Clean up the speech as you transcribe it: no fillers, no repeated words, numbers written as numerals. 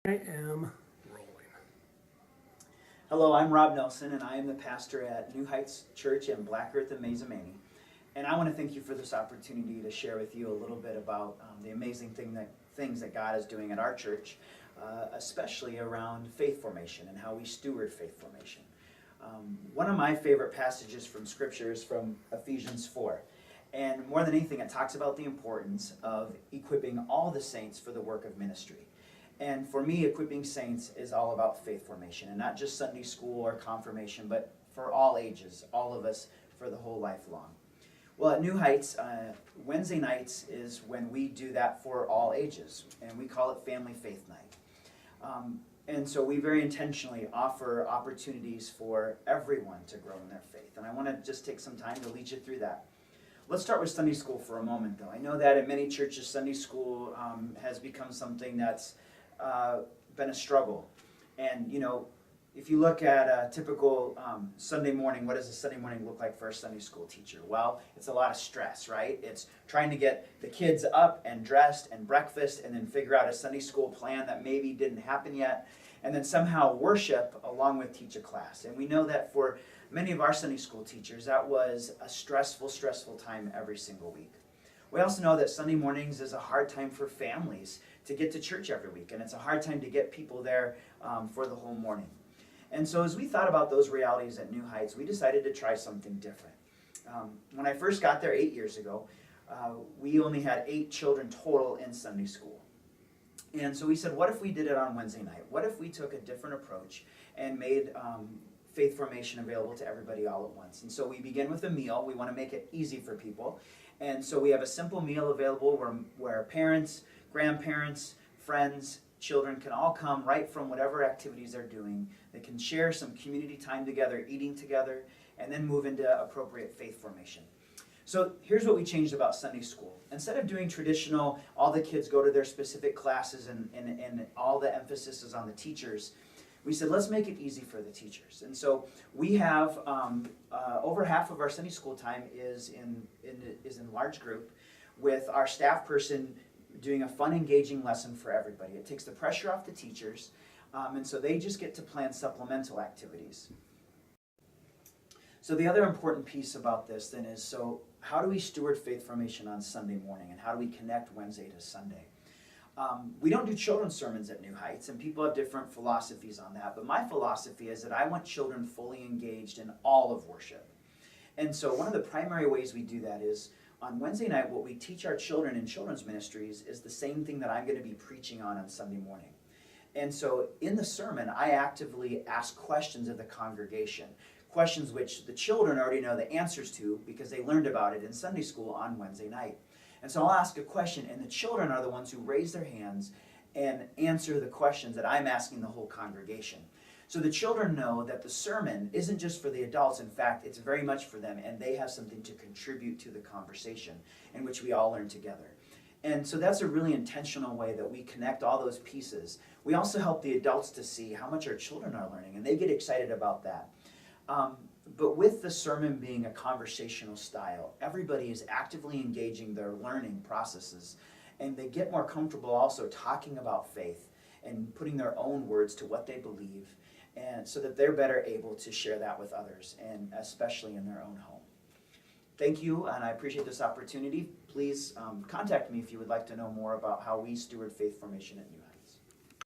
I am rolling. Hello, I'm Rob Nelson, and I am the pastor at New Heights Church in Black Earth and Mazamani. And I want to thank you for this opportunity to share with you a little bit about the amazing things that God is doing at our church, especially around faith formation and how we steward faith formation. One of my favorite passages from Scripture is from Ephesians 4. And more than anything, it talks about the importance of equipping all the saints for the work of ministry. And for me, equipping saints is all about faith formation, and not just Sunday school or confirmation, but for all ages, all of us, for the whole life long. Well, at New Heights, Wednesday nights is when we do that for all ages, and we call it Family Faith Night. And so we very intentionally offer opportunities for everyone to grow in their faith. And I want to just take some time to lead you through that. Let's start with Sunday school for a moment, though. I know that in many churches, Sunday school has become something that's been a struggle. And, you know, if you look at a typical Sunday morning, what does a Sunday morning look like for a Sunday school teacher? Well, it's a lot of stress, right? It's trying to get the kids up and dressed and breakfast and then figure out a Sunday school plan that maybe didn't happen yet, and then somehow worship along with teach a class. And we know that for many of our Sunday school teachers, that was a stressful time every single week. We also know that Sunday mornings is a hard time for families to get to church every week, and it's a hard time to get people there for the whole morning. And so as we thought about those realities at New Heights, we decided to try something different. When I first got there 8 years ago, we only had 8 children total in Sunday school. And so we said, what if we did it on Wednesday night? What if we took a different approach and made faith formation available to everybody all at once? And so we begin with a meal. We want to make it easy for people. And so we have a simple meal available where parents, grandparents, friends, children can all come right from whatever activities they're doing. They can share some community time together, eating together, and then move into appropriate faith formation. So here's what we changed about Sunday school. Instead of doing traditional, all the kids go to their specific classes and all the emphasis is on the teachers, we said, let's make it easy for the teachers. And so we have over half of our Sunday school time is in large group, with our staff person doing a fun, engaging lesson for everybody. It takes the pressure off the teachers, and so they just get to plan supplemental activities. So the other important piece about this then is, so how do we steward faith formation on Sunday morning, and how do we connect Wednesday to Sunday? We don't do children's sermons at New Heights, and people have different philosophies on that, but my philosophy is that I want children fully engaged in all of worship. And so one of the primary ways we do that is, on Wednesday night, what we teach our children in children's ministries is the same thing that I'm going to be preaching on Sunday morning. And so in the sermon, I actively ask questions of the congregation, questions which the children already know the answers to because they learned about it in Sunday school on Wednesday night. And so I'll ask a question, and the children are the ones who raise their hands and answer the questions that I'm asking the whole congregation. So the children know that the sermon isn't just for the adults. In fact, it's very much for them, and they have something to contribute to the conversation in which we all learn together. And so that's a really intentional way that we connect all those pieces. We also help the adults to see how much our children are learning, and they get excited about that. But with the sermon being a conversational style, everybody is actively engaging their learning processes, and they get more comfortable also talking about faith and putting their own words to what they believe, and so that they're better able to share that with others, and especially in their own home. Thank you, and I appreciate this opportunity. Please contact me if you would like to know more about how we steward faith formation at New Heights.